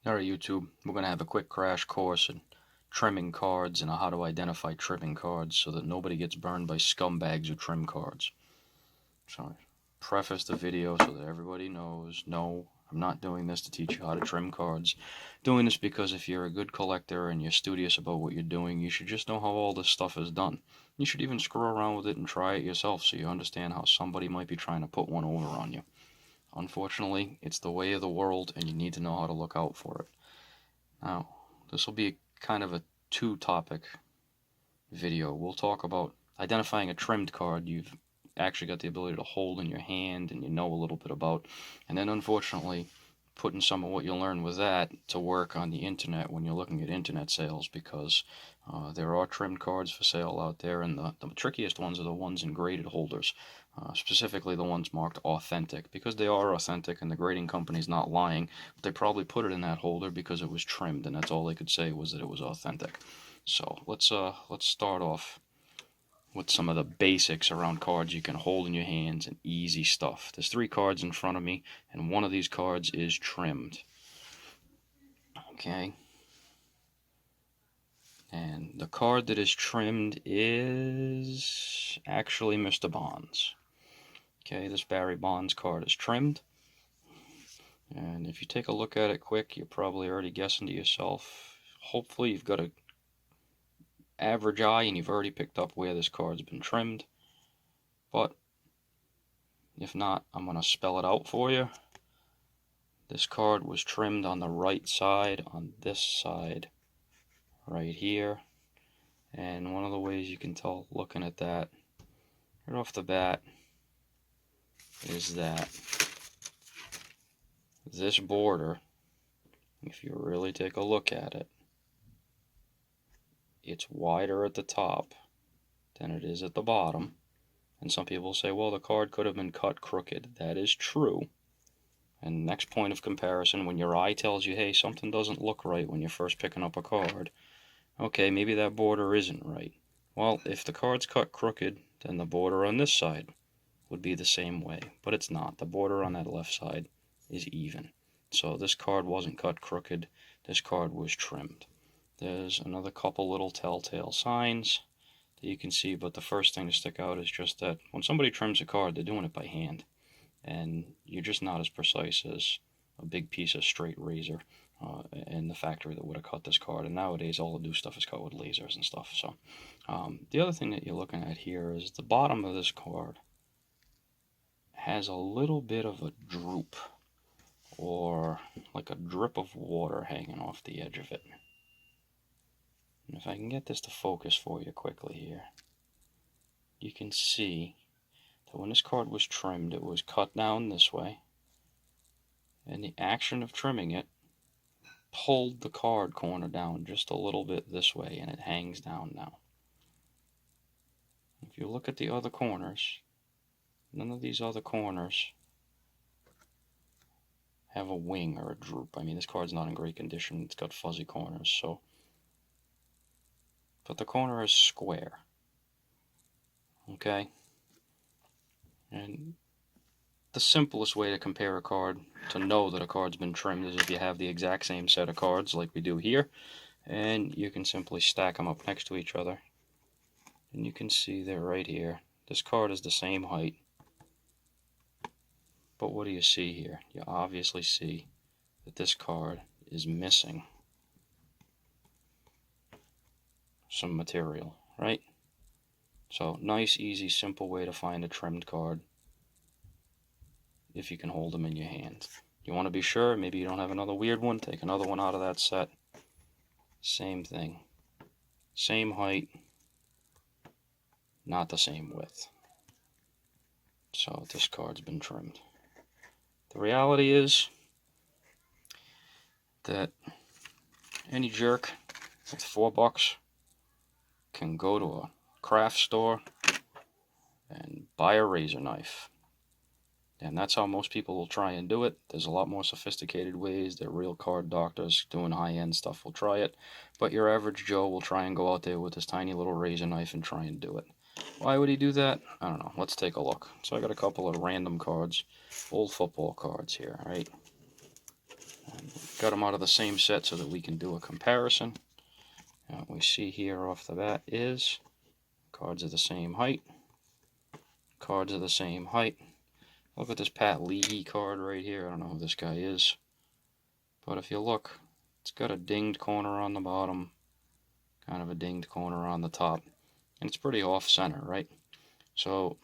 Alright YouTube, we're going to have a quick crash course in trimming cards and how to identify trimming cards so that nobody gets burned by scumbags who trim cards. So preface the video so that everybody knows, no, I'm not doing this to teach you how to trim cards. I'm doing this because if you're a good collector and you're studious about what you're doing, you should just know how all this stuff is done. You should even screw around with it and try it yourself so you understand how somebody might be trying to put one over on you. Unfortunately, it's the way of the world and you need to know how to look out for it. Now, this will be kind of a two-topic video. We'll talk about identifying a trimmed card you've actually got the ability to hold in your hand and you know a little bit about, and then unfortunately putting some of what you learn with that to work on the internet when you're looking at internet sales, because there are trimmed cards for sale out there, and the trickiest ones are the ones in graded holders, specifically the ones marked authentic, because they are authentic and the grading company's not lying, but they probably put it in that holder because it was trimmed and that's all they could say was that it was authentic. So let's start off with some of the basics around cards you can hold in your hands and easy stuff. There's 3 cards in front of me, and one of these cards is trimmed. Okay. And the card that is trimmed is actually Mr. Bonds. Okay, this Barry Bonds card is trimmed. And if you take a look at it quick, you're probably already guessing to yourself. Hopefully you've got a average eye and you've already picked up where this card's been trimmed, but if not, I'm going to spell it out for you. This card was trimmed on the right side, on this side right here, and one of the ways you can tell looking at that right off the bat is that this border, if you really take a look at it, it's wider at the top than it is at the bottom. And some people say, well, the card could have been cut crooked. That is true. And next point of comparison, when your eye tells you, hey, something doesn't look right when you're first picking up a card, okay, maybe that border isn't right. Well, if the card's cut crooked, then the border on this side would be the same way, but it's not. The border on that left side is even. So this card wasn't cut crooked. This card was trimmed. There's another couple little telltale signs that you can see, but the first thing to stick out is just that when somebody trims a card, they're doing it by hand, and you're just not as precise as a big piece of straight razor in the factory that would have cut this card. And nowadays all the new stuff is cut with lasers and stuff. So the other thing that you're looking at here is the bottom of this card has a little bit of a droop, or like a drip of water hanging off the edge of it. And if I can get this to focus for you quickly here, you can see that when this card was trimmed, it was cut down this way, and the action of trimming it pulled the card corner down just a little bit this way, and it hangs down now. If you look at the other corners, none of these other corners have a wing or a droop. I mean, this card's not in great condition. It's got fuzzy corners, so, but the corner is square. Okay? And the simplest way to compare a card to know that a card's been trimmed is if you have the exact same set of cards like we do here, and you can simply stack them up next to each other. And you can see they're right here. This card is the same height. But what do you see here? You obviously see that this card is missing some material, right? So, nice, easy, simple way to find a trimmed card if you can hold them in your hand. You want to be sure, maybe you don't have another weird one, take another one out of that set. Same thing. Same height, not the same width. So, this card's been trimmed. The reality is that any jerk with $4 can go to a craft store and buy a razor knife. And that's how most people will try and do it. There's a lot more sophisticated ways that real card doctors doing high-end stuff will try it. But your average Joe will try and go out there with this tiny little razor knife and try and do it. Why would he do that? I don't know. Let's take a look. So I got a couple of random cards, old football cards here, right? And got them out of the same set so that we can do a comparison. And what we see here off the bat is cards are the same height. Cards are the same height. Look at this Pat Leahy card right here. I don't know who this guy is. But if you look, it's got a dinged corner on the bottom, kind of a dinged corner on the top. And it's pretty off-center, right? So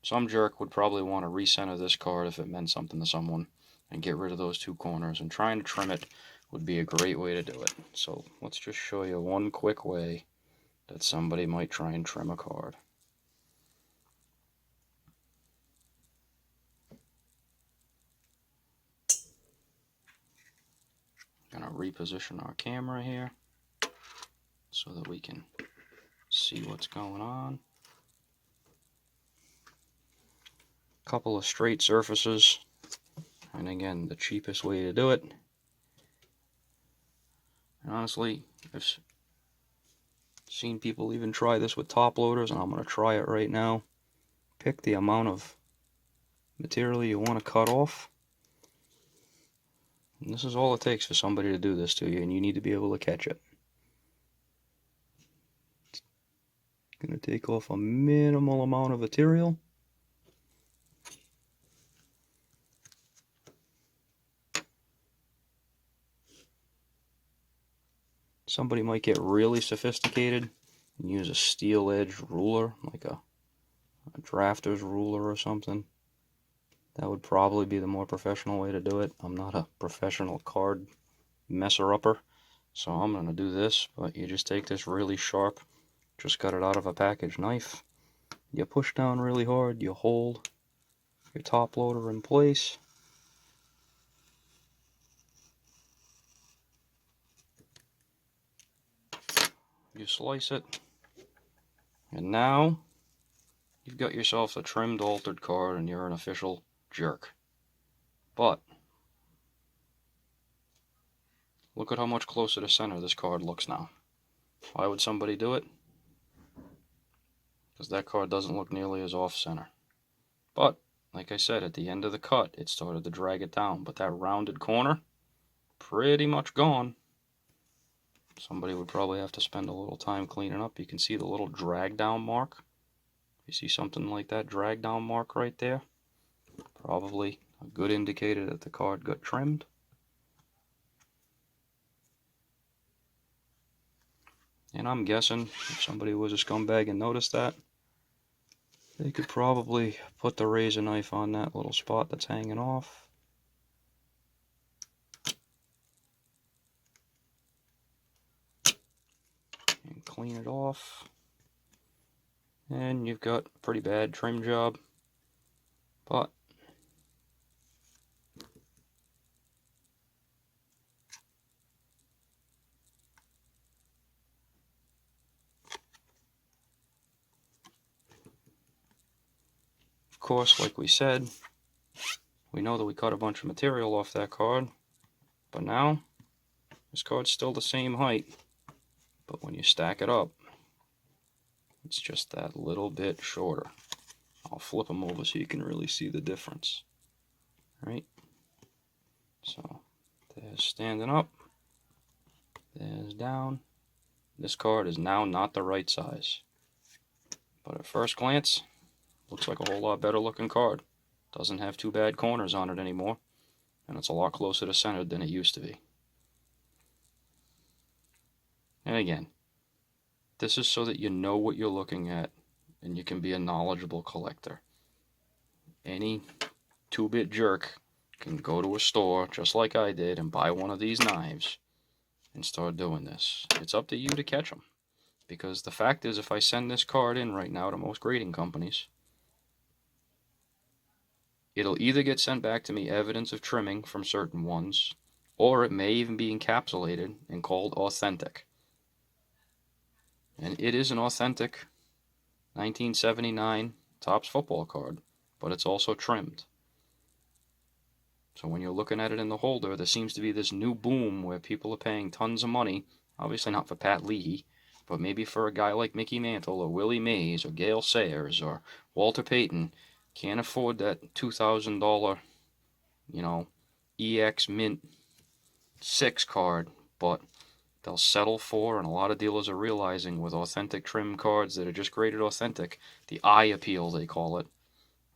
some jerk would probably want to recenter this card if it meant something to someone and get rid of those two corners. And trying to trim it would be a great way to do it. So let's just show you one quick way that somebody might try and trim a card. I'm going to reposition our camera here so that we can see what's going on. Couple of straight surfaces, and again, the cheapest way to do it. And honestly, I've seen people even try this with top loaders, and I'm going to try it right now. Pick the amount of material you want to cut off. And this is all it takes for somebody to do this to you, and you need to be able to catch it. Going to take off a minimal amount of material. Somebody might get really sophisticated and use a steel edge ruler, like a drafter's ruler or something. That would probably be the more professional way to do it. I'm not a professional card messer-upper, so I'm going to do this. But you just take this really sharp, just got it out of a package knife. You push down really hard, you hold your top loader in place. You slice it, and now you've got yourself a trimmed, altered card, and you're an official jerk. But look at how much closer to center this card looks now. Why would somebody do it? Because that card doesn't look nearly as off-center. But, like I said, at the end of the cut, it started to drag it down. But that rounded corner, pretty much gone. Somebody would probably have to spend a little time cleaning up. You can see the little drag down mark. You see something like that drag down mark right there? Probably a good indicator that the card got trimmed. And I'm guessing if somebody was a scumbag and noticed that, they could probably put the razor knife on that little spot that's hanging off. And clean it off. And you've got a pretty bad trim job. But of course, like we said, we know that we cut a bunch of material off that card, but now this card's still the same height, but when you stack it up, it's just that little bit shorter. I'll flip them over so you can really see the difference. Right? So there's standing up, there's down. This card is now not the right size, but at first glance, looks like a whole lot better looking card. Doesn't have too bad corners on it anymore, and it's a lot closer to centered than it used to be. And again, this is so that you know what you're looking at and you can be a knowledgeable collector. Any 2-bit jerk can go to a store just like I did and buy one of these knives and start doing this. It's up to you to catch them, because the fact is, if I send this card in right now to most grading companies, it'll either get sent back to me evidence of trimming from certain ones, or it may even be encapsulated and called authentic. And it is an authentic 1979 Topps football card, but it's also trimmed. So when you're looking at it in the holder, there seems to be this new boom where people are paying tons of money, obviously not for Pat Leahy, but maybe for a guy like Mickey Mantle or Willie Mays or Gale Sayers or Walter Payton. Can't afford that $2,000, EX Mint 6 card, but they'll settle for, and a lot of dealers are realizing with authentic trim cards that are just graded authentic, the eye appeal, they call it,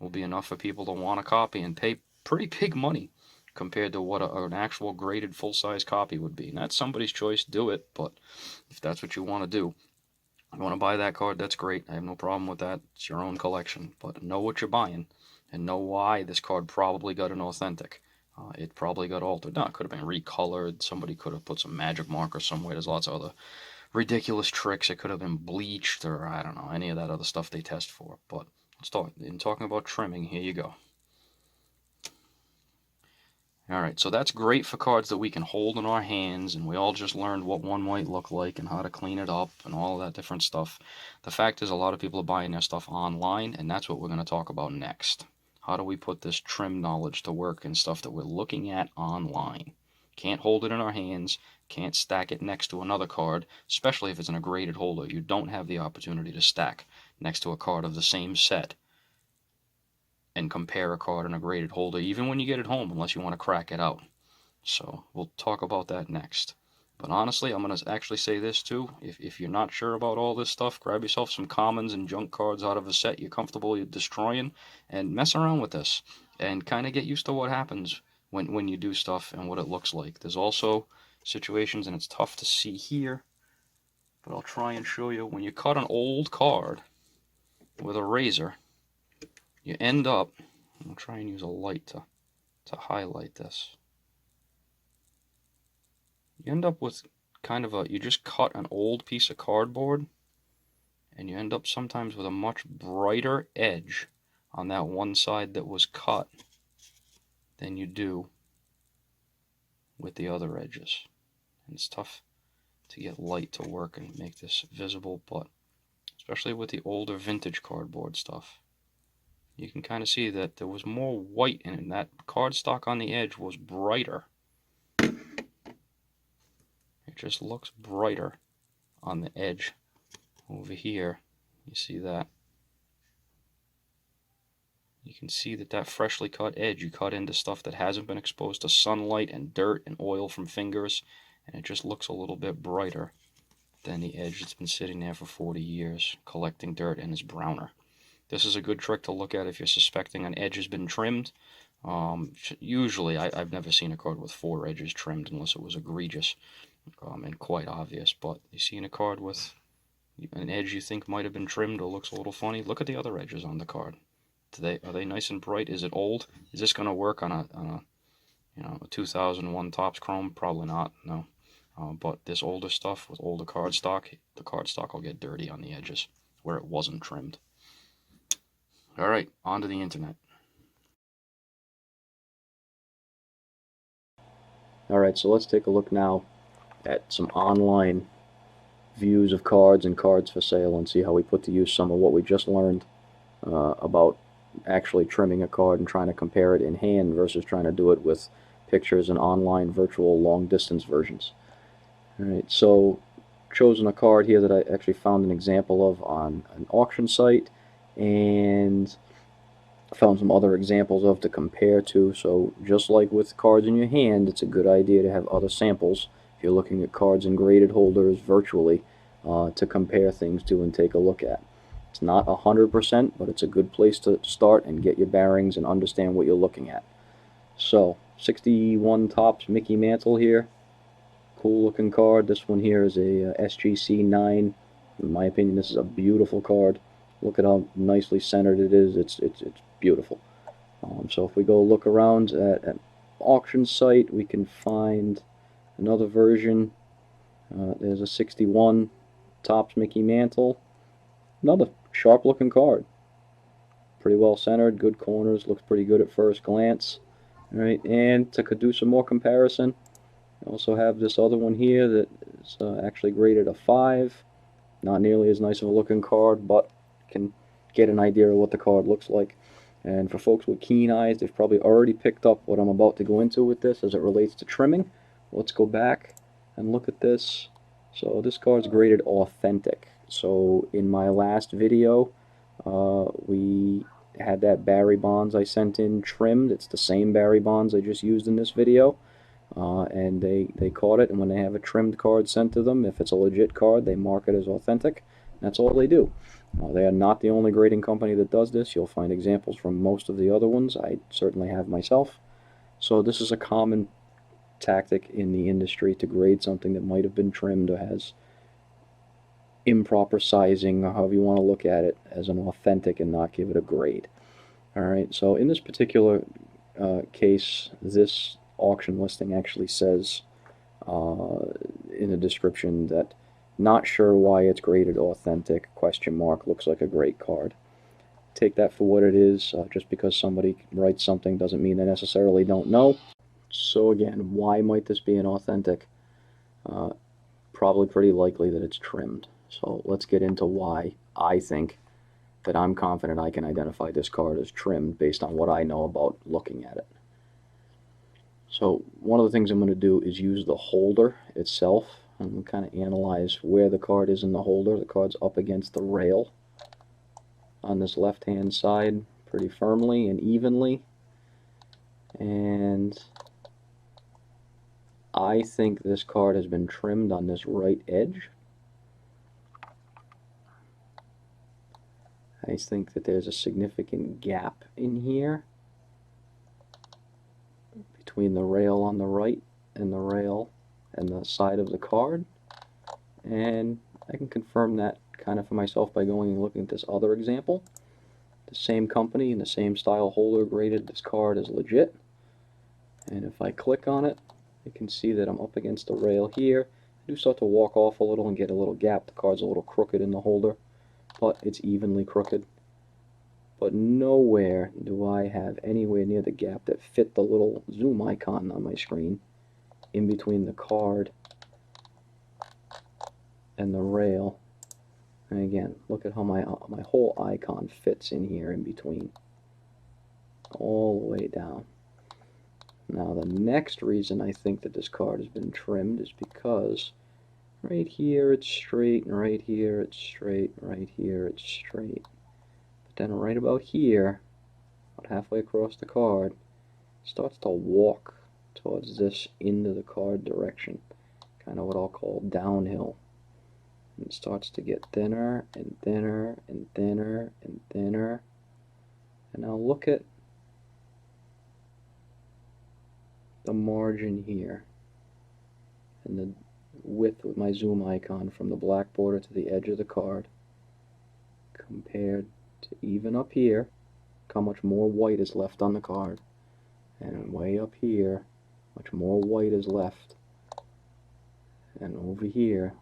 will be enough for people to want a copy and pay pretty big money compared to what an actual graded full-size copy would be. And that's somebody's choice, do it, but if that's what you want to do, you want to buy that card, that's great. I have no problem with that. It's your own collection, but know what you're buying and know why this card probably got an authentic. It probably got altered. No, it could have been recolored. Somebody could have put some magic marker somewhere. There's lots of other ridiculous tricks. It could have been bleached, or I don't know, any of that other stuff they test for. But let's talk. In talking about trimming, here you go. Alright, so that's great for cards that we can hold in our hands, and we all just learned what one might look like and how to clean it up and all that different stuff. The fact is, a lot of people are buying their stuff online, and that's what we're going to talk about next. How do we put this trim knowledge to work in stuff that we're looking at online? Can't hold it in our hands, can't stack it next to another card, especially if it's in a graded holder. You don't have the opportunity to stack next to a card of the same set and compare a card in a graded holder, even when you get it home, unless you want to crack it out. So we'll talk about that next. But honestly, I'm going to actually say this too. If you're not sure about all this stuff, grab yourself some commons and junk cards out of a set you're comfortable destroying, and mess around with this, and kind of get used to what happens when you do stuff and what it looks like. There's also situations, and it's tough to see here, but I'll try and show you. When you cut an old card with a razor, you end up, I'll try and use a light to highlight this. You end up with kind of you just cut an old piece of cardboard, and you end up sometimes with a much brighter edge on that one side that was cut than you do with the other edges. And it's tough to get light to work and make this visible, but especially with the older vintage cardboard stuff, you can kind of see that there was more white in it. That cardstock on the edge was brighter. It just looks brighter on the edge over here. You see that? You can see that freshly cut edge, you cut into stuff that hasn't been exposed to sunlight and dirt and oil from fingers, and it just looks a little bit brighter than the edge that's been sitting there for 40 years collecting dirt and is browner. This is a good trick to look at if you're suspecting an edge has been trimmed. Usually, I've never seen a card with 4 edges trimmed unless it was egregious and quite obvious. But you see in a card with an edge you think might have been trimmed or looks a little funny, look at the other edges on the card. Are they nice and bright? Is it old? Is this going to work on a 2001 Topps Chrome? Probably not. No. But this older stuff with older cardstock, the cardstock will get dirty on the edges where it wasn't trimmed. Alright, on to the internet. Alright, so let's take a look now at some online views of cards and cards for sale and see how we put to use some of what we just learned about actually trimming a card and trying to compare it in hand versus trying to do it with pictures and online virtual long distance versions. Alright, so chosen a card here that I actually found an example of on an auction site, and found some other examples of to compare to. So just like with cards in your hand, it's a good idea to have other samples if you're looking at cards in graded holders virtually to compare things to and take a look at. It's not 100%, but it's a good place to start and get your bearings and understand what you're looking at. So 61 Topps Mickey Mantle here, cool looking card. This one here is a SGC 9. In my opinion, this is a beautiful card. Look at how nicely centered it is. It's beautiful. So if we go look around at an auction site, we can find another version. There's a 61 Topps Mickey Mantle. Another sharp looking card. Pretty well centered, good corners, looks pretty good at first glance. Alright, and to do some more comparison, I also have this other one here that is actually graded a 5. Not nearly as nice of a looking card, but can get an idea of what the card looks like. And for folks with keen eyes, they've probably already picked up what I'm about to go into with this as it relates to trimming. Let's go back and look at this. So this card's graded authentic. So in my last video, we had that Barry Bonds I sent in trimmed. It's the same Barry Bonds I just used in this video. and they caught it, and when they have a trimmed card sent to them, if it's a legit card, they mark it as authentic. That's all they do. They are not the only grading company that does this. You'll find examples from most of the other ones. I certainly have myself. So this is a common tactic in the industry to grade something that might have been trimmed or has improper sizing, or however you want to look at it, as an authentic and not give it a grade. Alright, so in this particular case, this auction listing actually says in the description that not sure why it's graded authentic, question mark, looks like a great card. Take that for what it is. Just because somebody writes something doesn't mean they necessarily don't know. So again, why might this be an authentic? Probably pretty likely that it's trimmed. So let's get into why I think that I'm confident I can identify this card as trimmed based on what I know about looking at it. So one of the things I'm going to do is use the holder itself and kind of analyze where the card is in the holder. The card's up against the rail on this left-hand side pretty firmly and evenly, and I think this card has been trimmed on this right edge. I think that there's a significant gap in here between the rail on the right and the rail and the side of the card, and I can confirm that kind of for myself by going and looking at this other example. The same company and the same style holder graded this card as legit, and if I click on it, you can see that I'm up against the rail here. I do start to walk off a little and get a little gap. The card's a little crooked in the holder, but it's evenly crooked. But nowhere do I have anywhere near the gap that fit the little zoom icon on my screen in between the card and the rail. And again, look at how my whole icon fits in here in between, all the way down. Now the next reason I think that this card has been trimmed is because right here it's straight, and right here it's straight, and right here it's straight. But then right about here, about halfway across the card, it starts to walk towards this into the card direction, kind of what I'll call downhill. And it starts to get thinner and thinner and thinner and thinner. And now look at the margin here and the width with my zoom icon from the black border to the edge of the card compared to even up here, how much more white is left on the card, and way up here much more white is left, and over here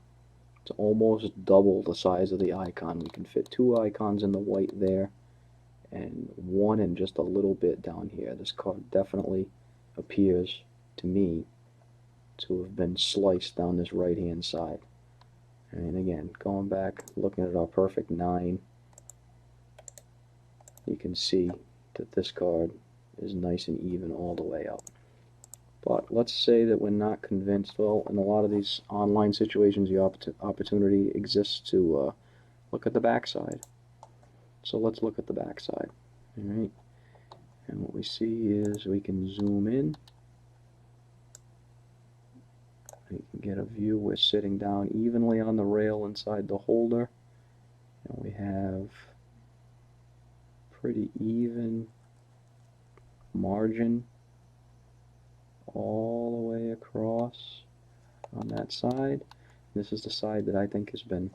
it's almost double the size of the icon. We can fit two icons in the white there and one and just a little bit down here. This card definitely appears to me to have been sliced down this right hand side. And again, going back, looking at our perfect 9, you can see that this card is nice and even all the way up. But let's say that we're not convinced. Well, in a lot of these online situations, the opportunity exists to look at the backside. So let's look at the backside. Alright, and what we see is we can zoom in. We can get a view. We're sitting down evenly on the rail inside the holder, and we have pretty even margin all the way across on that side. This is the side that I think has been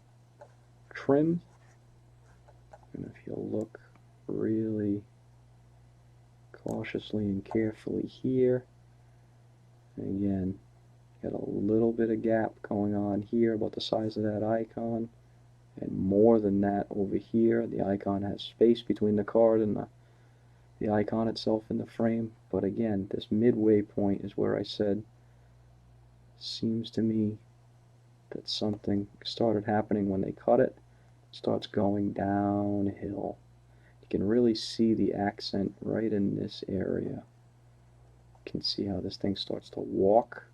trimmed, and if you look really cautiously and carefully here, again, got a little bit of gap going on here about the size of that icon, and more than that over here. The icon has space between the card and the icon itself in the frame, but again, this midway point is where I said seems to me that something started happening when they cut it. It starts going downhill. You can really see the accent right in this area. You can see how this thing starts to walk,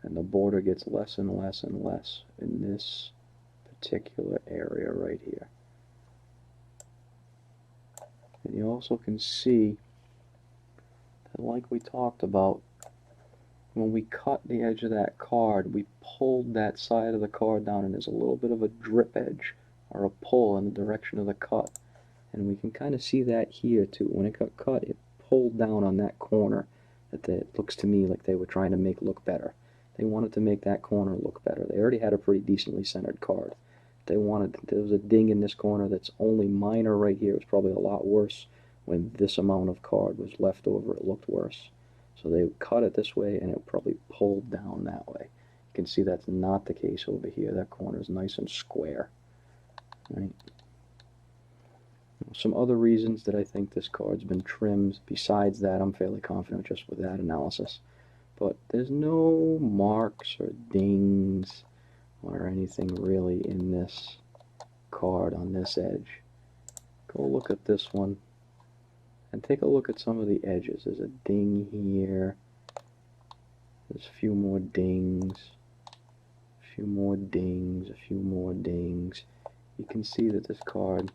and the border gets less and less and less in this particular area right here. And you also can see that, like we talked about, when we cut the edge of that card, we pulled that side of the card down, and there's a little bit of a drip edge or a pull in the direction of the cut. And we can kind of see that here too. When it got cut, it pulled down on that corner that it looks to me like they were trying to make look better. They wanted to make that corner look better. They already had a pretty decently centered card. There was a ding in this corner that's only minor right here. It was probably a lot worse when this amount of card was left over. It looked worse. So they cut it this way, and it probably pulled down that way. You can see that's not the case over here. That corner is nice and square. Right? Some other reasons that I think this card's been trimmed, besides that, I'm fairly confident just with that analysis. But there's no marks or dings or anything really in this card on this edge. Go look at this one and take a look at some of the edges. There's a ding here. There's a few more dings. A few more dings. A few more dings. You can see that this card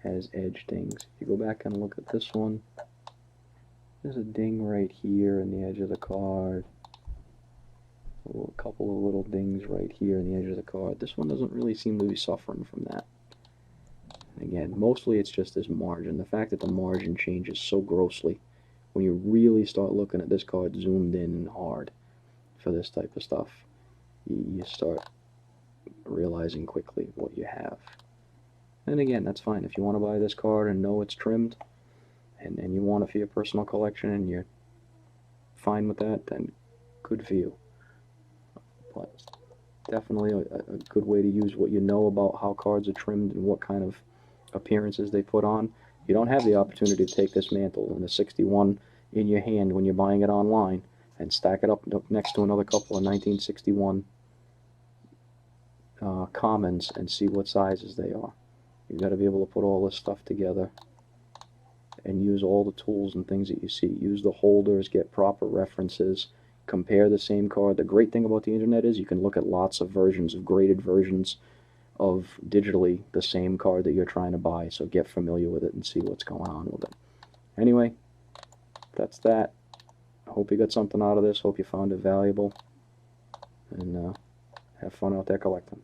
has edge dings. If you go back and look at this one, there's a ding right here in the edge of the card. A couple of little dings right here in the edge of the card. This one doesn't really seem to be suffering from that. Again, mostly it's just this margin. The fact that the margin changes so grossly, when you really start looking at this card zoomed in and hard for this type of stuff, you start realizing quickly what you have. And again, that's fine. If you want to buy this card and know it's trimmed, and you want it for your personal collection and you're fine with that, then good for you. But definitely a good way to use what you know about how cards are trimmed and what kind of appearances they put on. You don't have the opportunity to take this mantle and a 61 in your hand when you're buying it online and stack it up next to another couple of 1961 commons and see what sizes they are. You've got to be able to put all this stuff together and use all the tools and things that you see. Use the holders, get proper references, compare the same card. The great thing about the internet is you can look at lots of versions, of graded versions of digitally the same card that you're trying to buy, so get familiar with it and see what's going on with it. Anyway, that's that. I hope you got something out of this. Hope you found it valuable, and have fun out there collecting.